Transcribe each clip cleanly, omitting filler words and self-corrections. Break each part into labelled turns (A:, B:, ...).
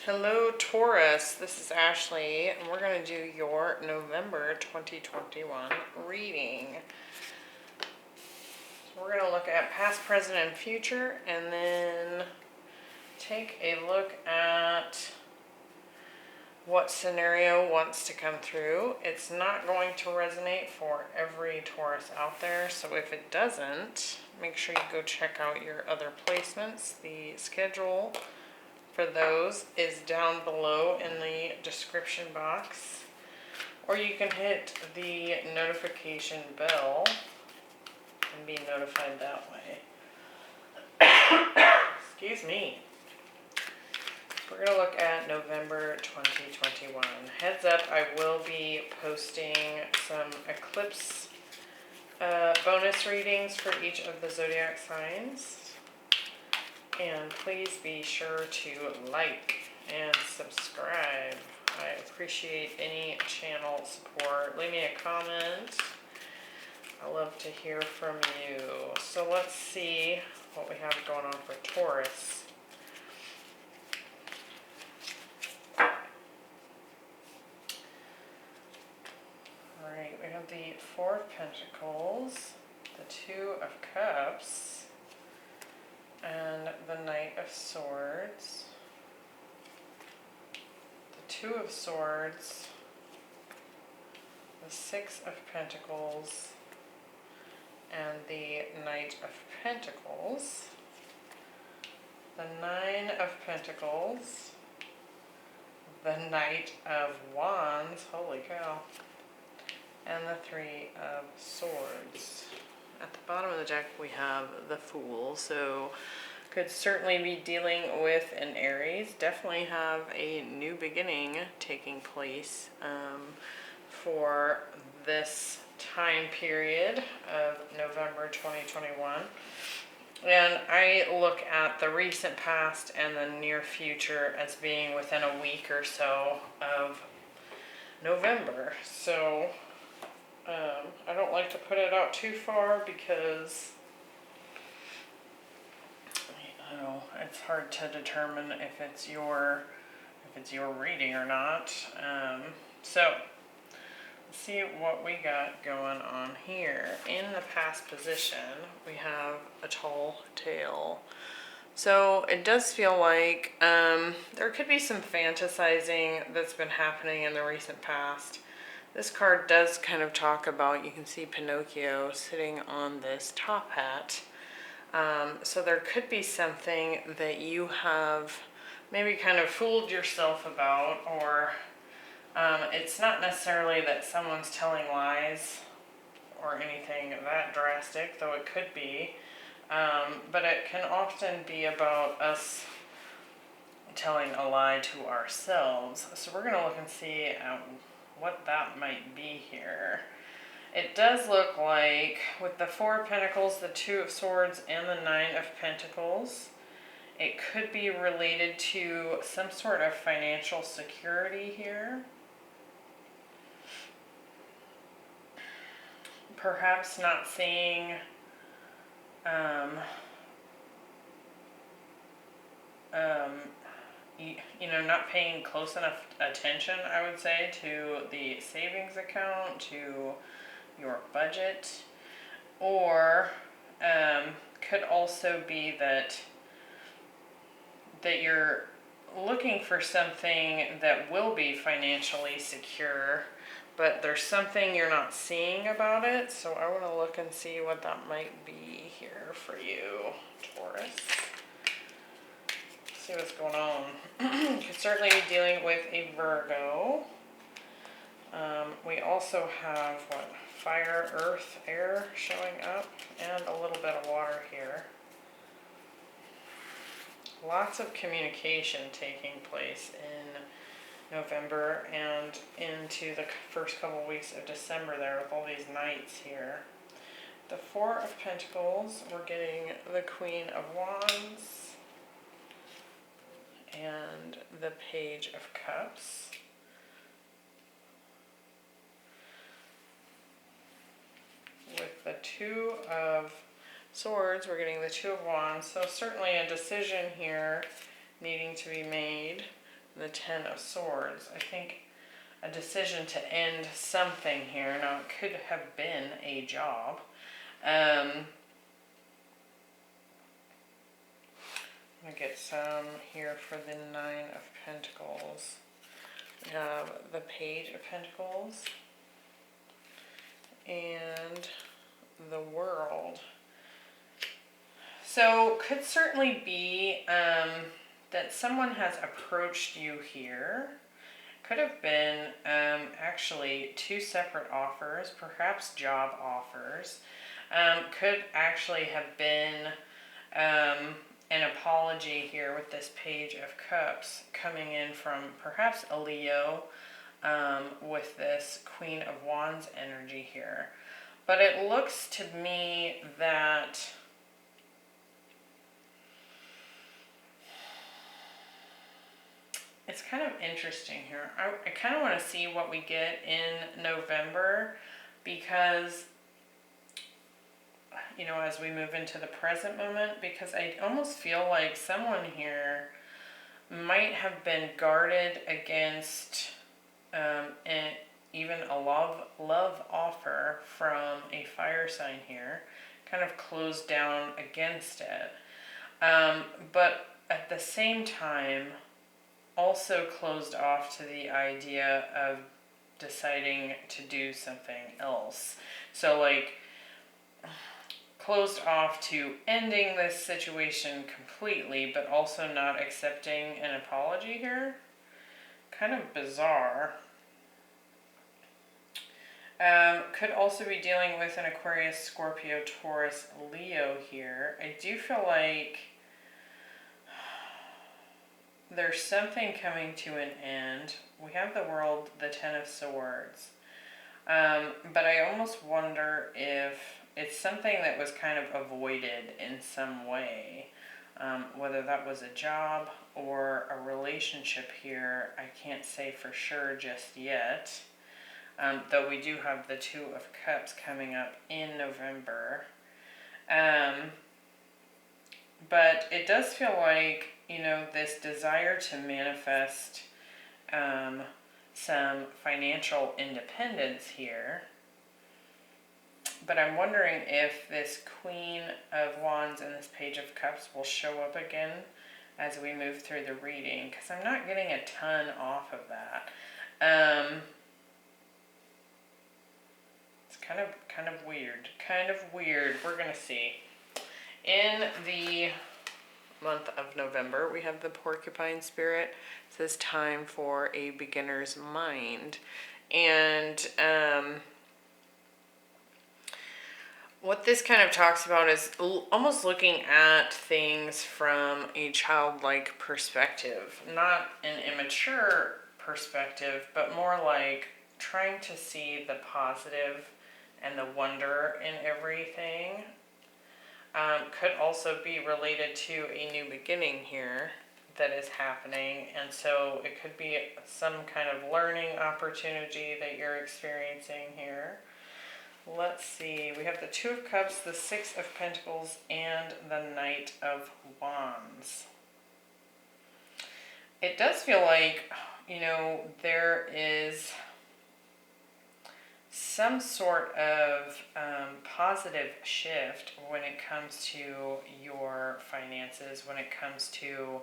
A: Hello Taurus, this is Ashley and we're going to do your November 2021 reading. So we're going to look at past, present, and future and then take a look at what scenario wants to come through. It's not going to resonate for every Taurus out there, so if it doesn't, make sure you go check out your other placements. The schedule for those is down below in the description box, or you can hit the notification bell and be notified that way. Excuse me. We're going to look at November 2021. Heads up, I will be posting some eclipse bonus readings for each of the zodiac signs. And please be sure to like and subscribe. I appreciate any channel support. Leave me a comment. I love to hear from you. So let's see what we have going on for Taurus. Alright, we have the Four of Pentacles, the Two of Cups, and the Knight of Swords, the Two of Swords, the Six of Pentacles, and the Knight of Pentacles, the Nine of Pentacles, the Knight of Wands, holy cow, and the Three of Swords. At the bottom of the deck we have the Fool, so could certainly be dealing with an Aries. Definitely have a new beginning taking place for this time period of November 2021. And I look at the recent past and the near future as being within a week or so of November. So I don't like to put it out too far because it's hard to determine if it's your reading or not. So let's see what we got going on here. In the past position, we have a tall tale. So it does feel like there could be some fantasizing that's been happening in the recent past. This card does kind of talk about, you can see Pinocchio sitting on this top hat. So there could be something that you have maybe kind of fooled yourself about, or it's not necessarily that someone's telling lies or anything that drastic, though it could be. But it can often be about us telling a lie to ourselves. So we're going to look and see what that might be here. It does look like with the Four of Pentacles, the Two of Swords, and the Nine of Pentacles, it could be related to some sort of financial security here. Perhaps not seeing not paying close enough attention, I would say, to the savings account, to your budget, or could also be that you're looking for something that will be financially secure, but there's something you're not seeing about it. So I want to look and see what that might be here for you, Taurus. See what's going on. Could certainly be dealing with a Virgo. We also have fire, earth, air showing up, and a little bit of water here. Lots of communication taking place in November and into the first couple weeks of December there with all these nights here. The Four of Pentacles, we're getting the Queen of Wands and the Page of Cups. With the Two of Swords, we're getting the Two of Wands. So certainly a decision here needing to be made the Ten of Swords. I think a decision to end something here. Now, it could have been a job. I'm going to get some here for the Nine of Pentacles. We have the Page of Pentacles and the World. So, could certainly be that someone has approached you here. Could have been actually two separate offers, perhaps job offers. Could actually have been an apology here with this Page of Cups coming in from perhaps a Leo with this Queen of Wands energy here. But it looks to me that it's kind of interesting here. I kind of want to see what we get in November because, you know, as we move into the present moment, because I almost feel like someone here might have been guarded against even a love offer from a fire sign here, kind of closed down against it. But at the same time, also closed off to the idea of deciding to do something else. So like closed off to ending this situation completely, but also not accepting an apology here. Kind of bizarre. Could also be dealing with an Aquarius, Scorpio, Taurus, Leo here. I do feel like there's something coming to an end. We have the World, the Ten of Swords. But I almost wonder if it's something that was kind of avoided in some way. Whether that was a job or a relationship here, I can't say for sure just yet. Though we do have the Two of Cups coming up in November. But it does feel like, you know, this desire to manifest some financial independence here. But I'm wondering if this Queen of Wands and this Page of Cups will show up again as we move through the reading, because I'm not getting a ton off of that. It's kind of weird. Kind of weird. We're going to see. In the month of November, we have the Porcupine Spirit. It says time for a beginner's mind. And what this kind of talks about is almost looking at things from a childlike perspective. Not an immature perspective, but more like trying to see the positive and the wonder in everything. Could also be related to a new beginning here that is happening, and so it could be some kind of learning opportunity that you're experiencing here. Let's see, we have the Two of Cups, the Six of Pentacles, and the Knight of Wands. It does feel like, you know, there is some sort of positive shift when it comes to your finances, when it comes to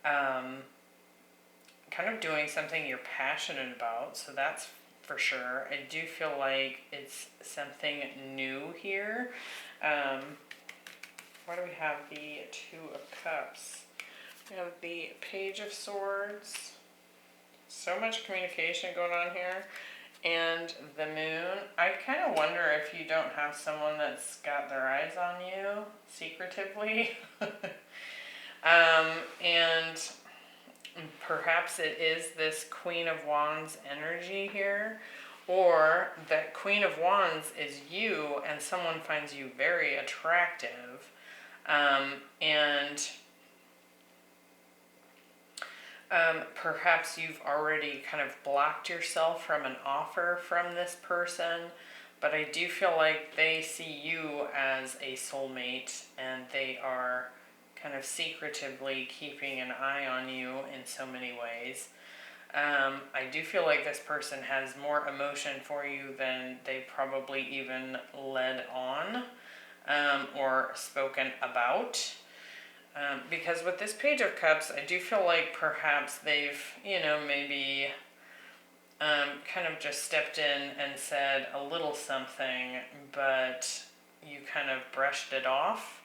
A: kind of doing something you're passionate about. So that's for sure. I do feel like it's something new here. Why do we have the Two of Cups? We have the Page of Swords. So much communication going on here. And the Moon. I kind of wonder if you don't have someone that's got their eyes on you secretively. And perhaps it is this Queen of Wands energy here. Or that Queen of Wands is you and someone finds you very attractive. And perhaps you've already kind of blocked yourself from an offer from this person, but I do feel like they see you as a soulmate and they are kind of secretively keeping an eye on you in so many ways. I do feel like this person has more emotion for you than they probably even led on or spoken about. Because with this Page of Cups, I do feel like perhaps they've, maybe kind of just stepped in and said a little something, but you kind of brushed it off,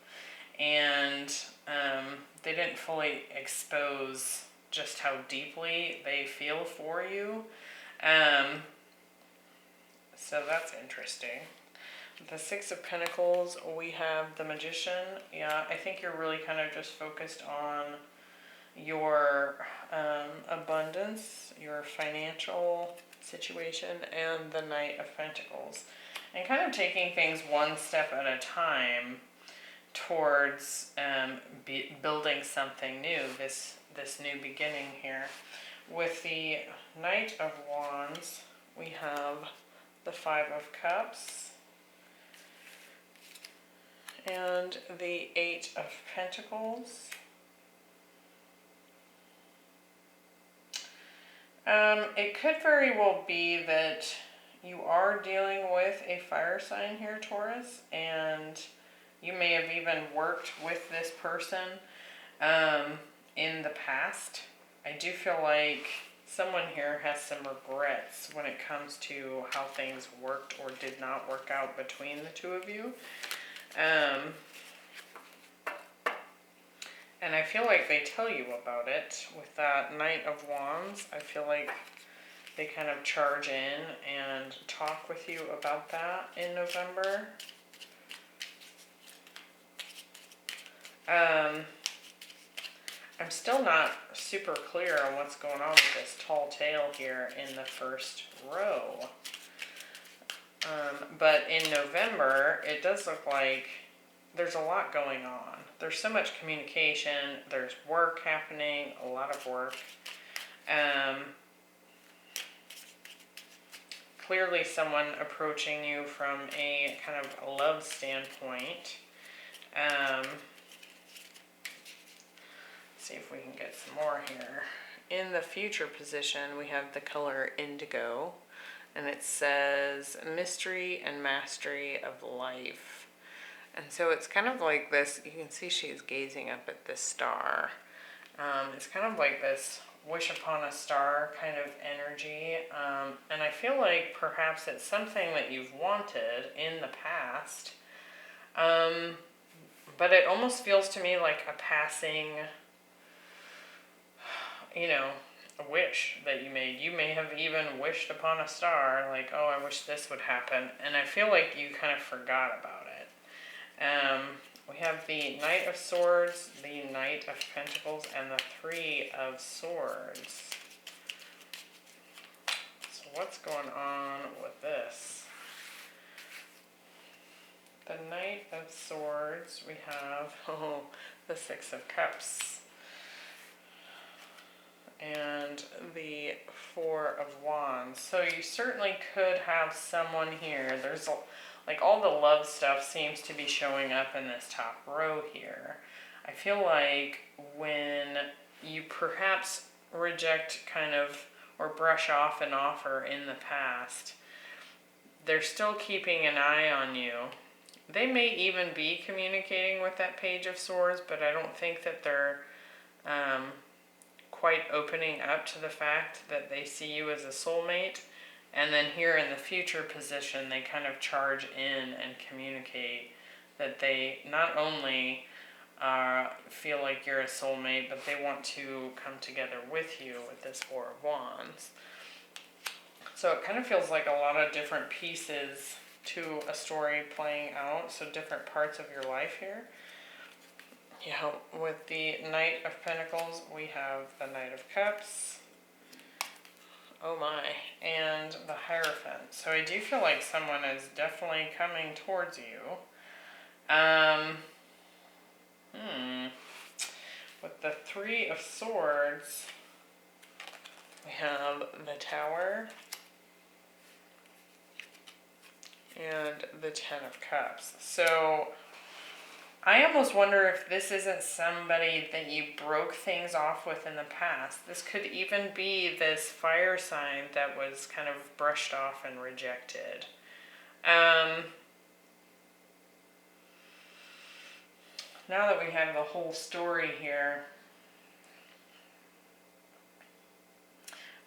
A: and they didn't fully expose just how deeply they feel for you. So that's interesting. The Six of Pentacles, we have the Magician. Yeah, I think you're really kind of just focused on your abundance, your financial situation, and the Knight of Pentacles. And kind of taking things one step at a time towards building something new, this new beginning here. With the Knight of Wands, we have the Five of Cups and the Eight of Pentacles. It could very well be that you are dealing with a fire sign here, Taurus, and you may have even worked with this person in the past. I do feel like someone here has some regrets when it comes to how things worked or did not work out between the two of you. And I feel like they tell you about it. With that Knight of Wands, I feel like they kind of charge in and talk with you about that in November. I'm still not super clear on what's going on with this tall tale here in the first row. But in November, it does look like there's a lot going on. There's so much communication. There's work happening, a lot of work. Clearly someone approaching you from a kind of love standpoint. Let's see if we can get some more here. In the future position, we have the color indigo, and it says mystery and mastery of life. And so it's kind of like this, you can see she's gazing up at this star. It's kind of like this wish upon a star kind of energy. And I feel like perhaps it's something that you've wanted in the past. But it almost feels to me like a passing, a wish that you made. You may have even wished upon a star, like, oh, I wish this would happen. And I feel like you kind of forgot about it. We have the Knight of Swords, the Knight of Pentacles, and the Three of Swords. So what's going on with this? The Knight of Swords, we have the Six of Cups. And the Four of Wands. So you certainly could have someone here. There's like all the love stuff seems to be showing up in this top row here. I feel like when you perhaps reject kind of or brush off an offer in the past, they're still keeping an eye on you. They may even be communicating with that Page of Swords, but I don't think that they're quite opening up to the fact that they see you as a soulmate. And then here in the future position, they kind of charge in and communicate that they not only feel like you're a soulmate, but they want to come together with you with this Four of Wands. So it kind of feels like a lot of different pieces to a story playing out, so different parts of your life here. Yeah, with the Knight of Pentacles, we have the Knight of Cups. Oh my, and the Hierophant. So I do feel like someone is definitely coming towards you. With the Three of Swords, we have the Tower and the Ten of Cups. So I almost wonder if this isn't somebody that you broke things off with in the past. This could even be this fire sign that was kind of brushed off and rejected. Now that we have the whole story here,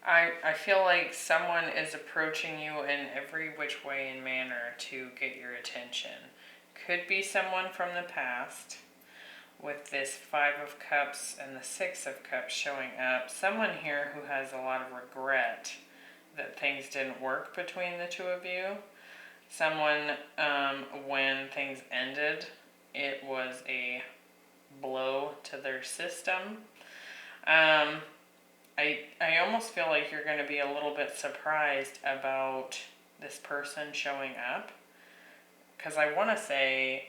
A: I feel like someone is approaching you in every which way and manner to get your attention. Could be someone from the past with this 5 of Cups and the 6 of Cups showing up. Someone here who has a lot of regret that things didn't work between the two of you. Someone, when things ended, it was a blow to their system. I almost feel like you're going to be a little bit surprised about this person showing up. Because I want to say,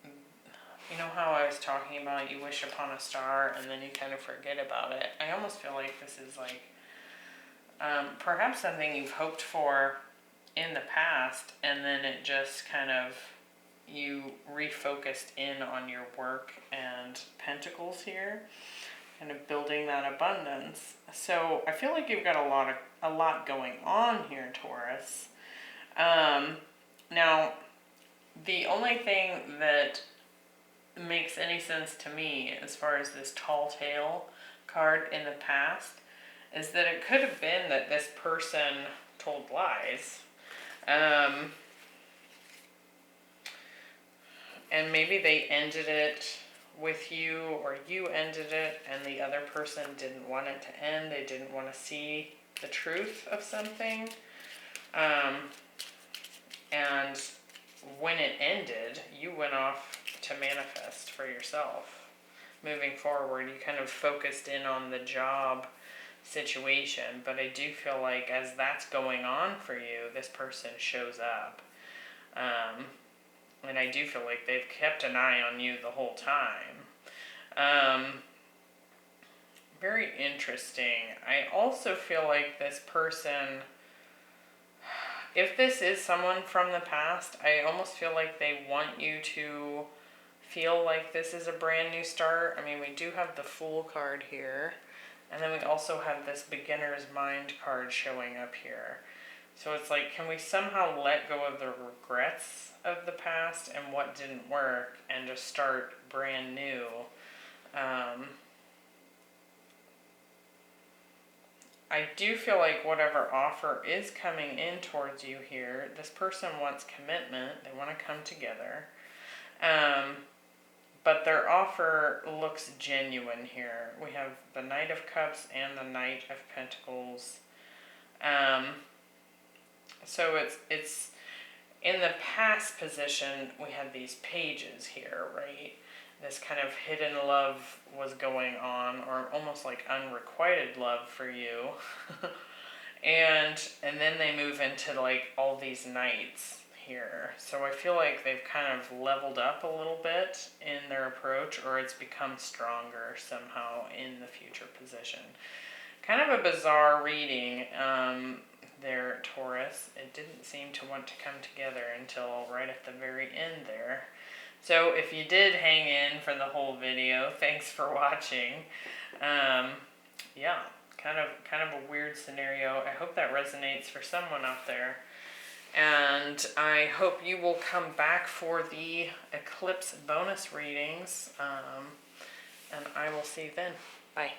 A: you know how I was talking about you wish upon a star and then you kind of forget about it? I almost feel like this is like perhaps something you've hoped for in the past, and then it just kind of, you refocused in on your work and Pentacles here, kind of building that abundance. So I feel like you've got a lot going on here, Taurus. Now, the only thing that makes any sense to me as far as this tall tale card in the past is that it could have been that this person told lies. And maybe they ended it with you, or you ended it, and the other person didn't want it to end. They didn't want to see the truth of something. And when it ended, you went off to manifest for yourself. Moving forward, you kind of focused in on the job situation, but I do feel like as that's going on for you, this person shows up. And I do feel like they've kept an eye on you the whole time. Very interesting. I also feel like this person, if this is someone from the past, I almost feel like they want you to feel like this is a brand new start. I mean, we do have the Fool card here, and then we also have this Beginner's Mind card showing up here. So it's like, can we somehow let go of the regrets of the past and what didn't work and just start brand new? I do feel like whatever offer is coming in towards you here, this person wants commitment. They want to come together. But their offer looks genuine here. We have the Knight of Cups and the Knight of Pentacles. So it's in the past position, we had these pages here, right? This kind of hidden love was going on, or almost like unrequited love for you. and then they move into like all these knights here. So I feel like they've kind of leveled up a little bit in their approach, or it's become stronger somehow in the future position. Kind of a bizarre reading there, Taurus. It didn't seem to want to come together until right at the very end there. So if you did hang in for the whole video, thanks for watching. Yeah, kind of a weird scenario. I hope that resonates for someone out there. And I hope you will come back for the eclipse bonus readings. And I will see you then. Bye.